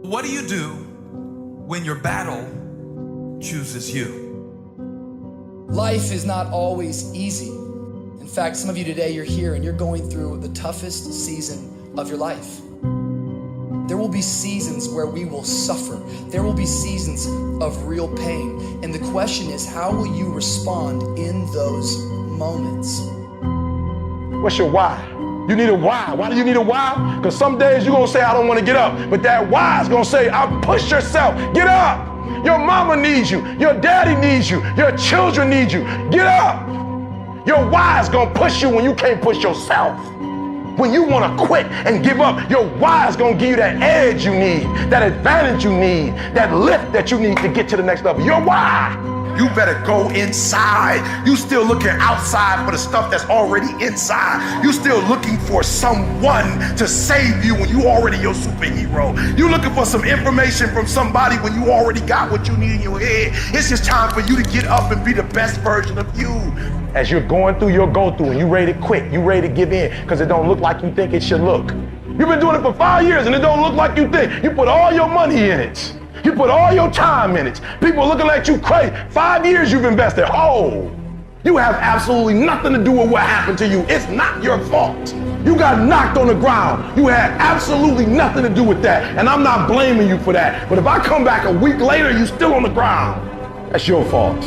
What do you do when your battle chooses you? Life is not always easy. In fact, some of you today, you're here and you're going through the toughest season of your life. There will be seasons where we will suffer. There will be seasons of real pain. And the question is, how will you respond in those moments? What's your why? You need a why. Why do you need a why? Because some days you're going to say, I don't want to get up. But that why is going to say, push yourself. Get up. Your mama needs you. Your daddy needs you. Your children need you. Get up. Your why is going to push you when you can't push yourself. When you want to quit and give up, your why is going to give you that edge you need, that advantage you need, that lift that you need to get to the next level. Your why. You better go inside. You still looking outside for the stuff that's already inside. You still looking for someone to save you when you already your superhero. You looking for some information from somebody when you already got what you need in your head. It's just time for you to get up and be the best version of you. As you're going through your go-through and you ready to quit, you ready to give in because it don't look like you think it should look. You've been doing it for 5 years and it don't look like you think. You put all your money in it. You put all your time in it. People are looking at you crazy. 5 years you've invested. Oh, you have absolutely nothing to do with what happened to you. It's not your fault. You got knocked on the ground. You had absolutely nothing to do with that. And I'm not blaming you for that. But if I come back a week later, you still on the ground. That's your fault.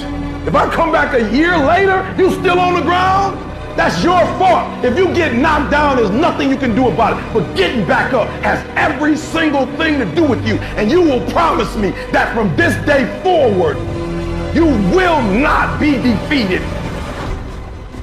If I come back a year later, you still on the ground. That's your fault. If you get knocked down, there's nothing you can do about it. But getting back up has every single thing to do with you. And you will promise me that from this day forward, you will not be defeated.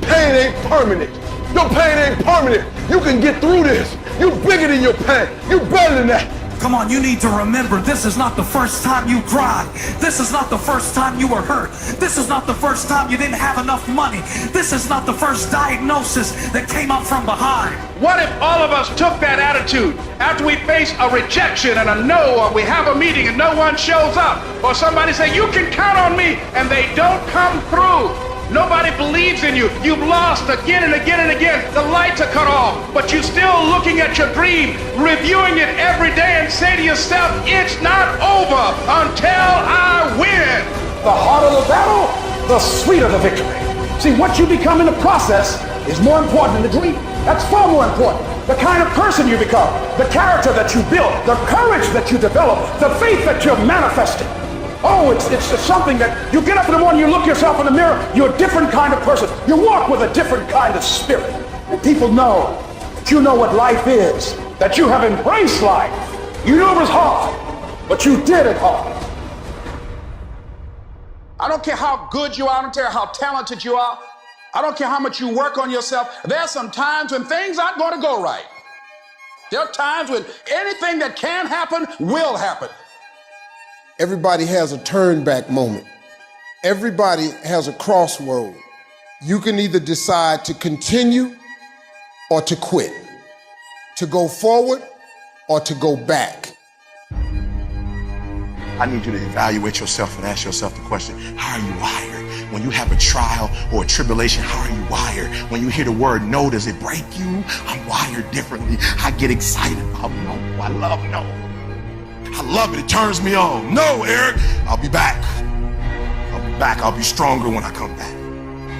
Pain ain't permanent. Your pain ain't permanent. You can get through this. You're bigger than your pain. You're better than that. Come on, you need to remember, this is not the first time you cried. This is not the first time you were hurt. This is not the first time you didn't have enough money. This is not the first diagnosis that came up from behind. What if all of us took that attitude after we face a rejection and a no, or we have a meeting and no one shows up, or somebody say, you can count on me, and they don't come through. Nobody believes in you. You've lost again and again and again. The lights are cut off, but you're still looking at your dream, reviewing it every day, and say to yourself, it's not over until I win. The harder the battle, the sweeter the victory. See, what you become in the process is more important than the dream. That's far more important. The kind of person you become, the character that you build, the courage that you develop, the faith that you're manifesting. Oh, it's something that you get up in the morning, you look yourself in the mirror, you're a different kind of person. You walk with a different kind of spirit. And people know that you know what life is, that you have embraced life. You knew it was hard, but you did it hard. I don't care how good you are, I don't care how talented you are, I don't care how much you work on yourself. There are some times when things aren't going to go right. There are times when anything that can happen will happen. Everybody has a turn back moment. Everybody has a crossroad. You can either decide to continue or to quit, to go forward or to go back. I need you to evaluate yourself and ask yourself the question, how are you wired? When you have a trial or a tribulation, how are you wired? When you hear the word no, does it break you? I'm wired differently. I get excited about no. I love no. I love it. It turns me on. No, Eric, I'll be back. I'll be back. I'll be stronger when I come back.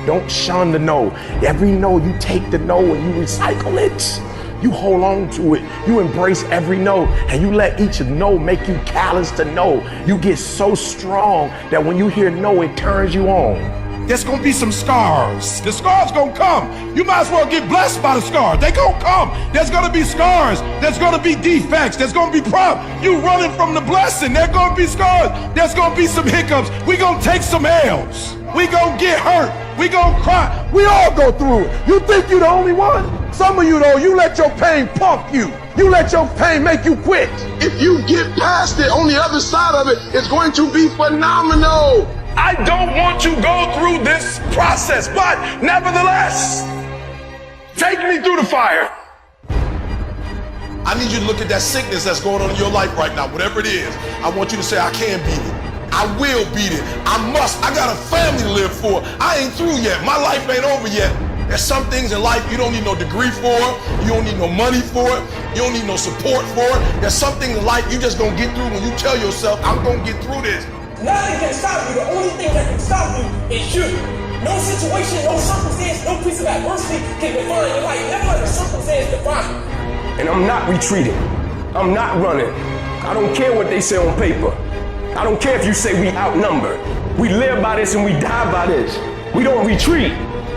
Don't shun the no. Every no, you take the no and you recycle it. You hold on to it. You embrace every no and you let each no make you callous to no. You get so strong that when you hear no, it turns you on. There's gonna be some scars. The scars gonna come. You might as well get blessed by the scars. They gonna come. There's gonna be scars. There's gonna be defects. There's gonna be problems. You running from the blessing. There's gonna be scars. There's gonna be some hiccups. We gonna take some L's. We gonna get hurt. We gonna cry. We all go through it. You think you're the only one? Some of you though, you let your pain pump you. You let your pain make you quit. If you get past it, on the other side of it, it's going to be phenomenal. I don't want to go through this process, but nevertheless, take me through the fire. I need you to look at that sickness that's going on in your life right now, whatever it is. I want you to say, I can beat it. I will beat it. I must. I got a family to live for. I ain't through yet. My life ain't over yet. There's some things in life you don't need no degree for, you don't need no money for it, you don't need no support for it. There's some things in life you just gonna get through when you tell yourself, I'm gonna get through this. Nothing can stop you. The only thing that can stop you is you. No situation, no circumstance, no piece of adversity can define your life. Never let a circumstance define you. And I'm not retreating. I'm not running. I don't care what they say on paper. I don't care if you say we outnumbered. We live by this and we die by this. We don't retreat.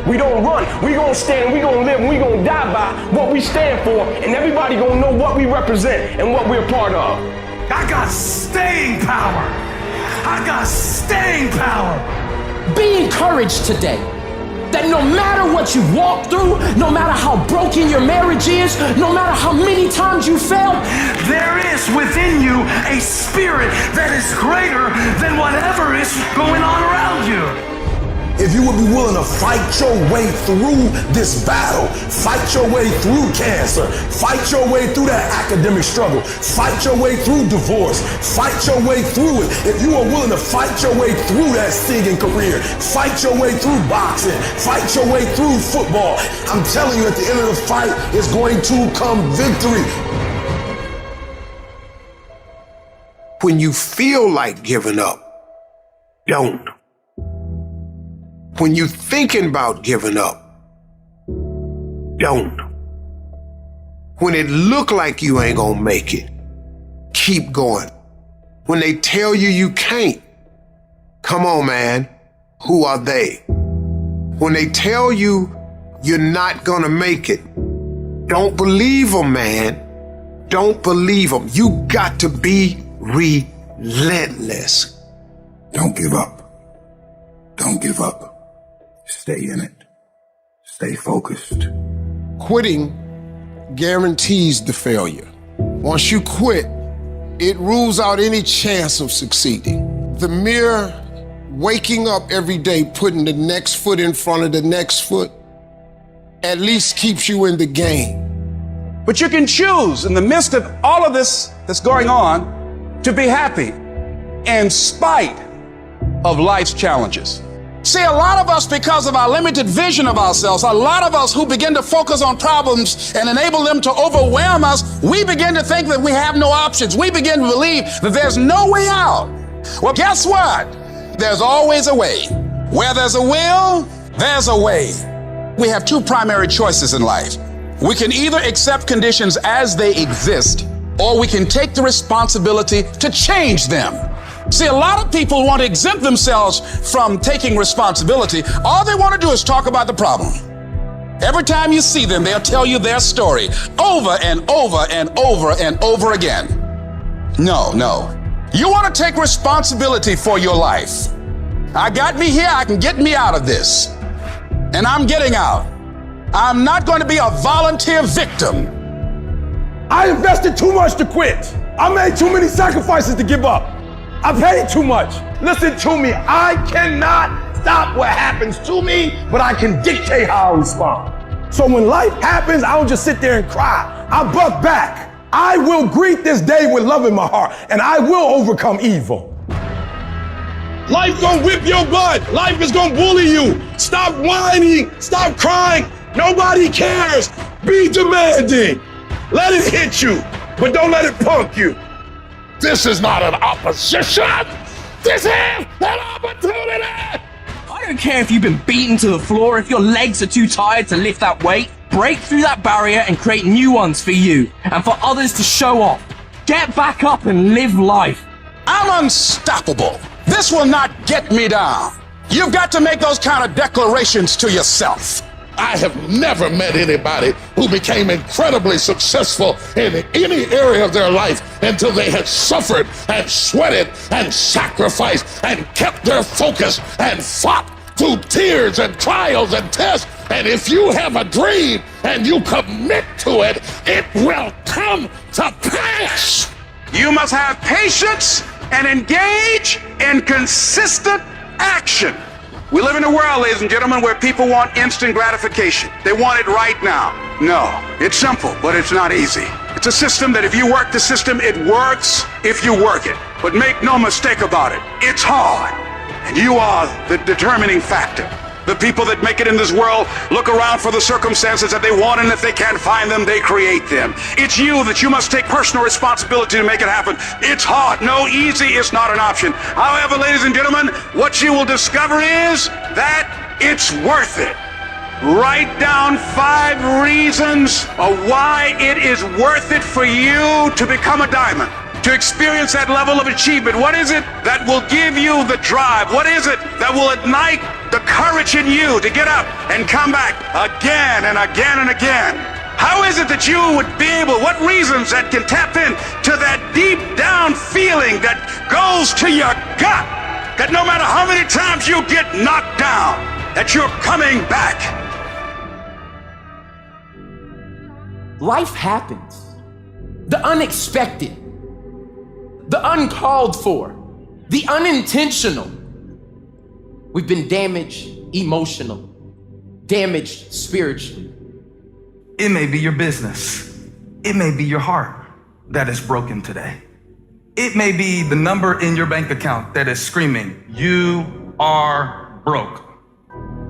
We don't run. We gonna stand and we gonna live and we gonna die by what we stand for, and everybody gonna know what we represent and what we're a part of. I got staying power. I got staying power. Be encouraged today that no matter what you walk through, no matter how broken your marriage is, no matter how many times you fail, there is within you a spirit that is greater than whatever is going on around you. If you would be willing to fight your way through this battle, fight your way through cancer, fight your way through that academic struggle, fight your way through divorce, fight your way through it. If you are willing to fight your way through that singing career, fight your way through boxing, fight your way through football, I'm telling you, at the end of the fight is going to come victory. When you feel like giving up, don't. When you're thinking about giving up, don't. When it look like you ain't gonna make it, keep going. When they tell you you can't, come on, man, who are they? When they tell you you're not gonna make it, don't believe them, man. Don't believe them. You got to be relentless. Don't give up. Don't give up. Stay in it. Stay focused. Quitting guarantees the failure. Once you quit, it rules out any chance of succeeding. The mere waking up every day, putting the next foot in front of the next foot, at least keeps you in the game. But you can choose in the midst of all of this that's going on to be happy in spite of life's challenges. See, a lot of us, because of our limited vision of ourselves, a lot of us who begin to focus on problems and enable them to overwhelm us, we begin to think that we have no options. We begin to believe that there's no way out. Well, guess what? There's always a way. Where there's a will, there's a way. We have two primary choices in life. We can either accept conditions as they exist, or we can take the responsibility to change them. See, a lot of people want to exempt themselves from taking responsibility. All they want to do is talk about the problem. Every time you see them, they'll tell you their story over and over and over and over again. No. You want to take responsibility for your life. I got me here, I can get me out of this. And I'm getting out. I'm not going to be a volunteer victim. I invested too much to quit. I made too many sacrifices to give up. I paid too much. Listen to me. I cannot stop what happens to me, but I can dictate how I respond. So when life happens, I don't just sit there and cry. I buck back. I will greet this day with love in my heart, and I will overcome evil. Life gonna whip your butt. Life is gonna bully you. Stop whining. Stop crying. Nobody cares. Be demanding. Let it hit you, but don't let it punk you. This is not an opposition. This is an opportunity. I don't care if you've been beaten to the floor, if your legs are too tired to lift that weight. Break through that barrier and create new ones for you and for others to show off. Get back up and live life. I'm unstoppable. This will not get me down. You've got to make those kind of declarations to yourself. I have never met anybody who became incredibly successful in any area of their life until they had suffered and sweated and sacrificed and kept their focus and fought through tears and trials and tests. And if you have a dream and you commit to it, it will come to pass. You must have patience and engage in consistent action. We live in a world, ladies and gentlemen, where people want instant gratification. They want it right now. No, it's simple, but it's not easy. It's a system that if you work the system, it works if you work it. But make no mistake about it, it's hard. And you are the determining factor. The people that make it in this world look around for the circumstances that they want, and if they can't find them, they create them. It's you that you must take personal responsibility to make it happen. It's hard. No, easy is not an option. However, ladies and gentlemen, what you will discover is that it's worth it. Write down 5 reasons of why it is worth it for you to become a diamond, to experience that level of achievement. What is it that will give you the drive? What is it that will ignite the courage in you to get up and come back again and again and again? How is it that you would be able, what reasons that can tap in to that deep down feeling that goes to your gut, that no matter how many times you get knocked down, that you're coming back? Life happens. The unexpected, the uncalled for, the unintentional. We've been damaged emotionally, damaged spiritually. It may be your business. It may be your heart that is broken today. It may be the number in your bank account that is screaming, "You are broke."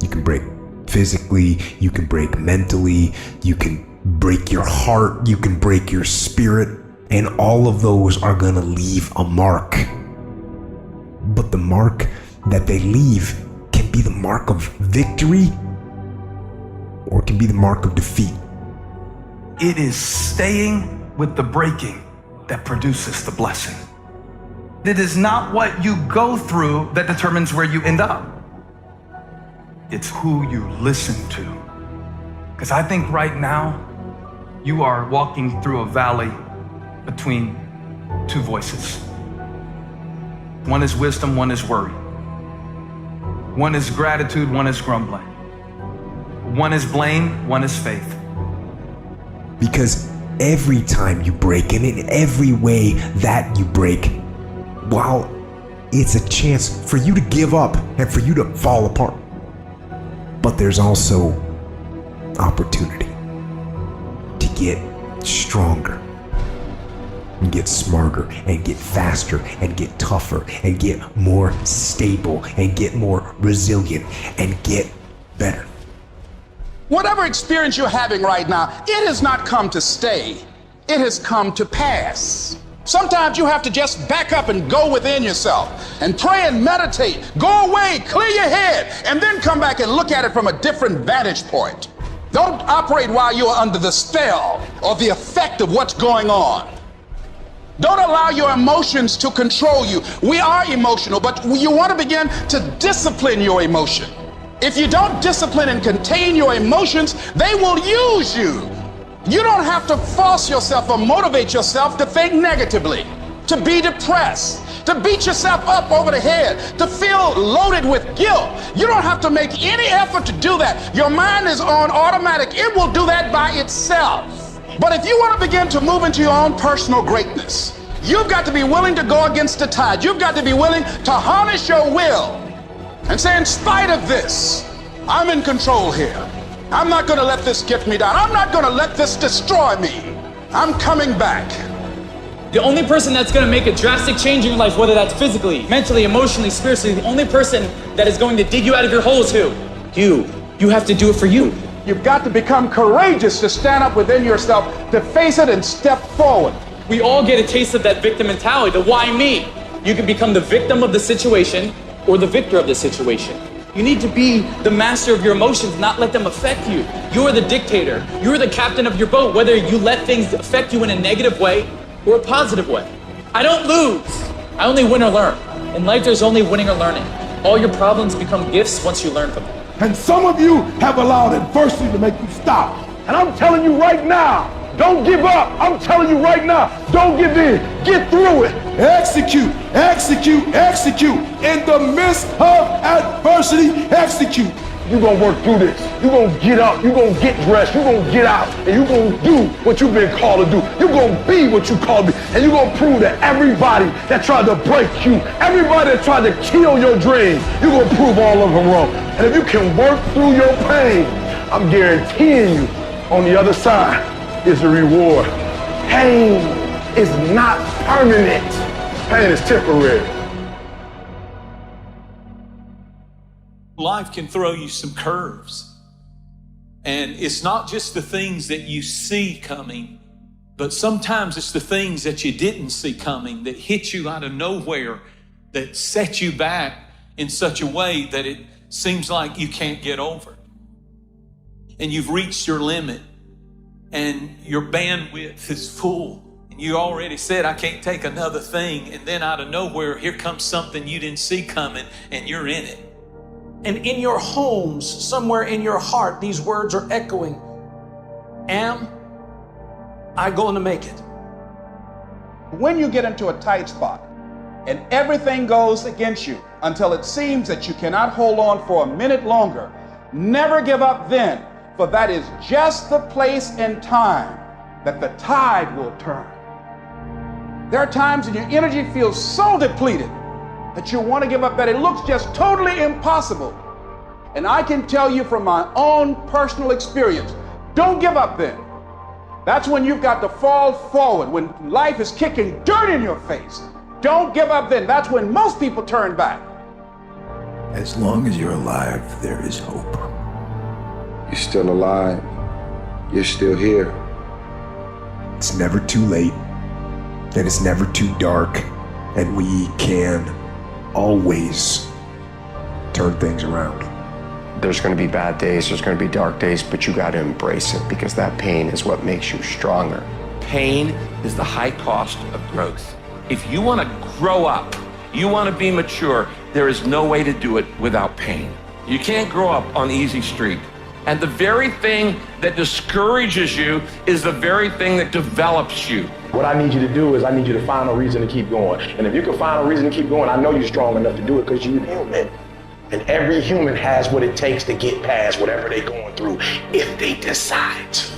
You can break physically, you can break mentally, you can break your heart, you can break your spirit, and all of those are gonna leave a mark. But the mark that they leave can be the mark of victory or it can be the mark of defeat. It is staying with the breaking that produces the blessing. It is not what you go through that determines where you end up. It's who you listen to. Because I think right now, you are walking through a valley between 2 voices. One is wisdom, one is worry. One is gratitude, one is grumbling. One is blame, one is faith. Because every time you break, and in every way that you break, while it's a chance for you to give up and for you to fall apart, but there's also opportunity to get stronger and get smarter and get faster and get tougher and get more stable and get more resilient and get better. Whatever experience you're having right now, it has not come to stay. It has come to pass. Sometimes you have to just back up and go within yourself and pray and meditate. Go away, clear your head, and then come back and look at it from a different vantage point. Don't operate while you're under the spell or the effect of what's going on. Don't allow your emotions to control you. We are emotional, but you want to begin to discipline your emotion. If you don't discipline and contain your emotions, they will use you. You don't have to force yourself or motivate yourself to think negatively, to be depressed, to beat yourself up over the head, to feel loaded with guilt. You don't have to make any effort to do that. Your mind is on automatic. It will do that by itself. But if you want to begin to move into your own personal greatness, you've got to be willing to go against the tide. You've got to be willing to harness your will and say, in spite of this, I'm in control here. I'm not going to let this get me down. I'm not going to let this destroy me. I'm coming back. The only person that's going to make a drastic change in your life, whether that's physically, mentally, emotionally, spiritually, the only person that is going to dig you out of your hole is who? You. You have to do it for you. You've got to become courageous to stand up within yourself, to face it and step forward. We all get a taste of that victim mentality, the why me. You can become the victim of the situation or the victor of the situation. You need to be the master of your emotions, not let them affect you. You're the dictator. You're the captain of your boat, whether you let things affect you in a negative way or a positive way. I don't lose. I only win or learn. In life, there's only winning or learning. All your problems become gifts once you learn from them. And some of you have allowed adversity to make you stop. And I'm telling you right now, don't give up. I'm telling you right now, don't give in. Get through it. Execute, execute, execute. In the midst of adversity, execute. You're gonna work through this. You're gonna get up. You're gonna get dressed. You're gonna get out. And you're gonna do what you've been called to do. You're gonna be what you called to be. And you're gonna prove that everybody that tried to break you, everybody that tried to kill your dreams, you're gonna prove all of them wrong. And if you can work through your pain, I'm guaranteeing you, on the other side is a reward. Pain is not permanent. Pain is temporary. life can throw you some curves. And it's not just the things that you see coming, but sometimes it's the things that you didn't see coming that hit you out of nowhere, that set you back in such a way that it seems like you can't get over. And you've reached your limit and your bandwidth is full. And you already said, I can't take another thing. And then out of nowhere, here comes something you didn't see coming and you're in it. And in your homes, somewhere in your heart, these words are echoing. Am I going to make it? When you get into a tight spot and everything goes against you until it seems that you cannot hold on for a minute longer, never give up then, for that is just the place and time that the tide will turn. There are times when your energy feels so depleted that you want to give up, that it looks just totally impossible. And I can tell you from my own personal experience, don't give up then. That's when you've got to fall forward, when life is kicking dirt in your face. Don't give up then. That's when most people turn back. As long as you're alive, there is hope. You're still alive. You're still here. It's never too late, and it's never too dark, and we can always turn things around. There's going to be bad days, there's going to be dark days, but you got to embrace it, because that pain is what makes you stronger. Pain is the high cost of growth. If you want to grow up, you want to be mature, there is no way to do it without pain. You can't grow up on easy street. And the very thing that discourages you is the very thing that develops you. What I need you to do is I need you to find a reason to keep going. And if you can find a reason to keep going, I know you're strong enough to do it because you're human. And every human has what it takes to get past whatever they're going through if they decide to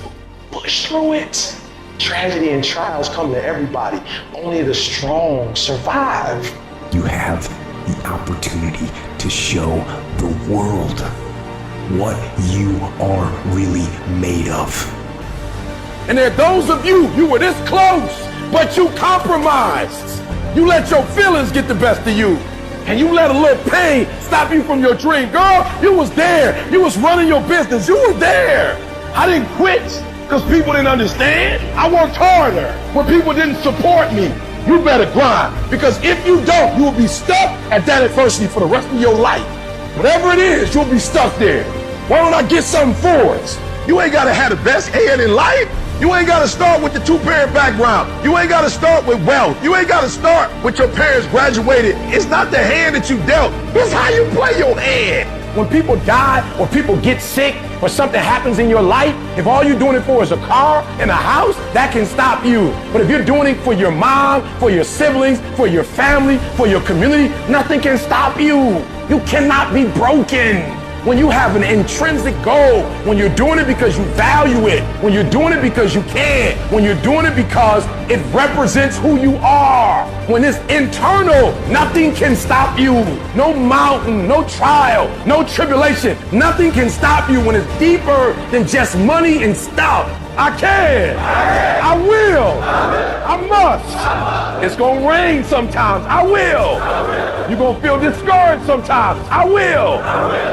push through it. Tragedy and trials come to everybody. Only the strong survive. You have the opportunity to show the world what you are really made of. And there are those of you were this close, but you compromised. You let your feelings get the best of you. And you let a little pain stop you from your dream. Girl, you was there. You was running your business. You were there. I didn't quit because people didn't understand. I worked harder when people didn't support me. You better grind, because if you don't, you will be stuck at that adversity for the rest of your life. Whatever it is, you'll be stuck there. Why don't I get something for us? You ain't got to have the best head in life. You ain't got to start with the two-parent background. You ain't got to start with wealth. You ain't got to start with your parents graduated. It's not the hand that you dealt. It's how you play your hand. When people die or people get sick or something happens in your life, if all you're doing it for is a car and a house, that can stop you. But if you're doing it for your mom, for your siblings, for your family, for your community, nothing can stop you. You cannot be broken. When you have an intrinsic goal, when you're doing it because you value it, when you're doing it because you can, when you're doing it because it represents who you are, when it's internal, nothing can stop you. No mountain, no trial, no tribulation, nothing can stop you when it's deeper than just money and stuff. I can. I will. I must. It's going to rain sometimes. I will. You're going to feel discouraged sometimes. I will.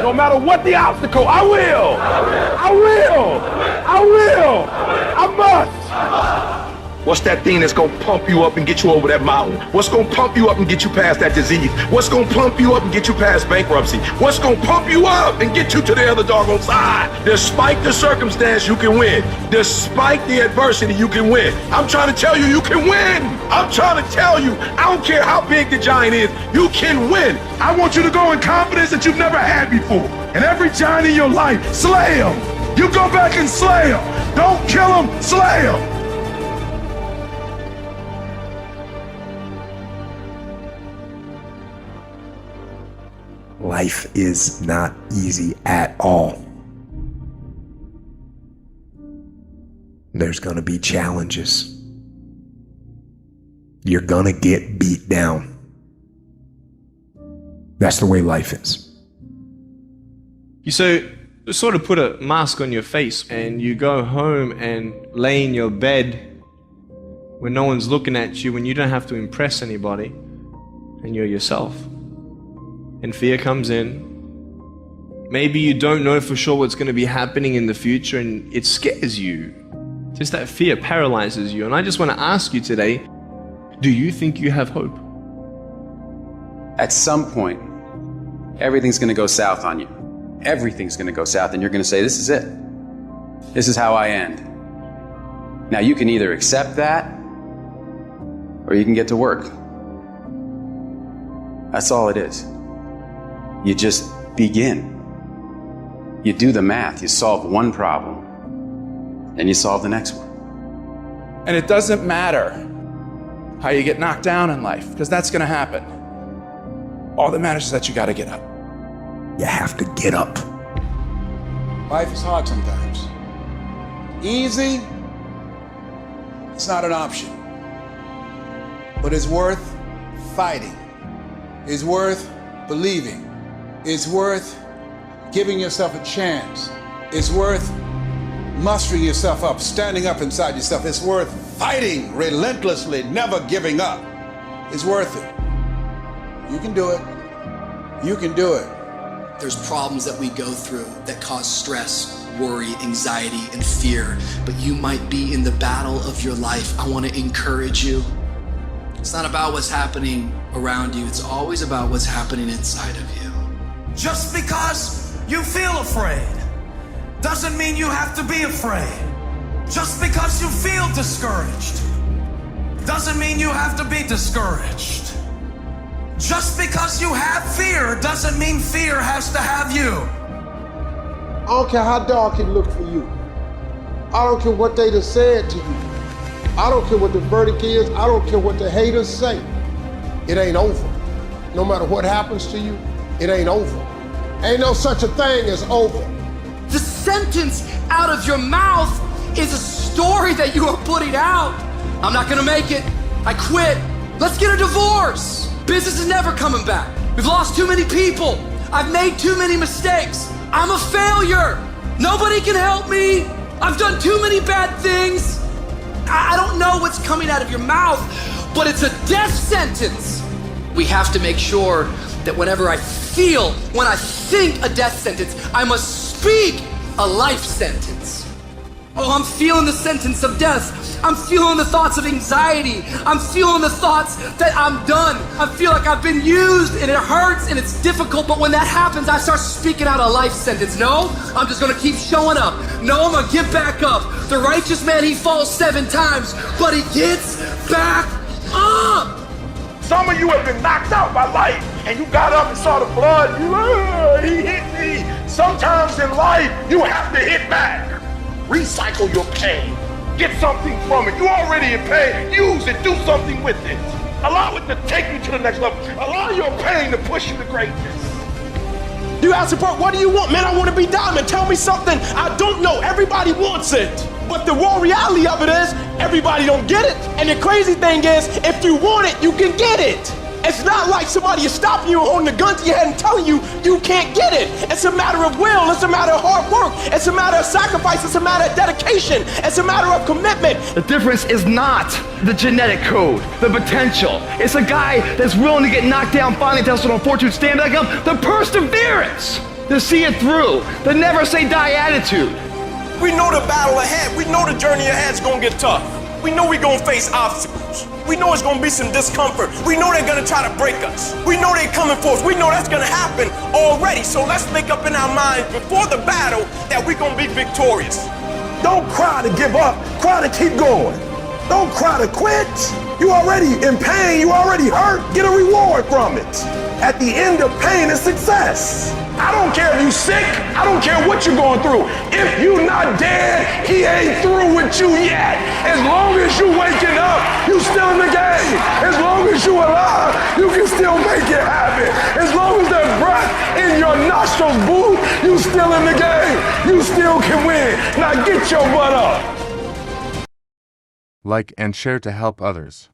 No matter what the obstacle, I will. I will. I will. I must. What's that thing that's gonna pump you up and get you over that mountain? What's gonna pump you up and get you past that disease? What's gonna pump you up and get you past bankruptcy? What's gonna pump you up and get you to the other doggone side? Despite the circumstance, you can win. Despite the adversity, you can win. I'm trying to tell you, you can win. I'm trying to tell you, I don't care how big the giant is, you can win. I want you to go in confidence that you've never had before. And every giant in your life, slay him. You go back and slay him. Don't kill him, slay him. Life is not easy at all. There's gonna be challenges. You're gonna get beat down. That's the way life is. You sort of put a mask on your face and you go home and lay in your bed when no one's looking at you, when you don't have to impress anybody, and you're yourself. And fear comes in, Maybe you don't know for sure what's going to be happening in the future and it scares you. Just that fear paralyzes you. And I just want to ask you today, do you think you have hope? At some point, everything's going to go south on you. Everything's going to go south and you're going to say, this is it. This is how I end. Now you can either accept that or you can get to work. That's all it is. You just begin. You do the math, you solve one problem, then you solve the next one. And it doesn't matter how you get knocked down in life, because that's going to happen. All that matters is that you got to get up. You have to get up. Life is hard sometimes. Easy, it's not an option. But it's worth fighting. It's worth believing. It's worth giving yourself a chance. It's worth mustering yourself up, standing up inside yourself. It's worth fighting relentlessly, never giving up. It's worth it. You can do it. You can do it. There's problems that we go through that cause stress, worry, anxiety, and fear, but you might be in the battle of your life. I want to encourage you. It's not about what's happening around you. It's always about what's happening inside of you. Just because you feel afraid doesn't mean you have to be afraid. Just because you feel discouraged doesn't mean you have to be discouraged. Just because you have fear doesn't mean fear has to have you. I don't care how dark it looked for you. I don't care what they just said to you. I don't care what the verdict is. I don't care what the haters say. It ain't over. No matter what happens to you, it ain't over. Ain't no such a thing as over. The sentence out of your mouth is a story that you are putting out. I'm not gonna make it. I quit. Let's get a divorce. Business is never coming back. We've lost too many people. I've made too many mistakes. I'm a failure. Nobody can help me. I've done too many bad things. I don't know what's coming out of your mouth, but it's a death sentence. We have to make sure that whenever I think a death sentence, I must speak a life sentence. Oh, I'm feeling the sentence of death. I'm feeling the thoughts of anxiety. I'm feeling the thoughts that I'm done. I feel like I've been used and it hurts and it's difficult, but when that happens, I start speaking out a life sentence. No, I'm just gonna keep showing up. No, I'm gonna get back up. The righteous man, he falls 7 times, but he gets back up. Some of you have been knocked out by life and you got up and saw the blood. He hit me. Sometimes in life, you have to hit back. Recycle your pain. Get something from it. You already in pain. Use it. Do something with it. Allow it to take you to the next level. Allow your pain to push you to greatness. You ask support, what do you want? Man, I want to be diamond. Tell me something I don't know. Everybody wants it. But the raw reality of it is, everybody don't get it. And the crazy thing is, if you want it, you can get it. It's not like somebody is stopping you, holding a gun to your head and telling you you can't get it. It's a matter of will. It's a matter of hard work. It's a matter of sacrifice. It's a matter of dedication. It's a matter of commitment. The difference is not the genetic code, the potential. It's a guy that's willing to get knocked down, finally tested on fortune, stand back up, the perseverance to see it through, the never say die attitude. We know the battle ahead. We know the journey ahead's gonna get tough. We know we're gonna face obstacles. We know it's gonna be some discomfort. We know they're gonna try to break us. We know they're coming for us. We know that's gonna happen already. So let's make up in our minds before the battle that we're gonna be victorious. Don't cry to give up. Cry to keep going. Don't cry to quit. You already in pain. You already hurt. Get a reward from it. At the end of pain is success. I don't care if you sick. I don't care what you're going through. If you not dead, he ain't through with you yet. As long as you waking up, you still in the game. As long as you alive, you can still make it happen. As long as there's breath in your nostrils, boo, you still in the game. You still can win. Now get your butt up. Like and share to help others.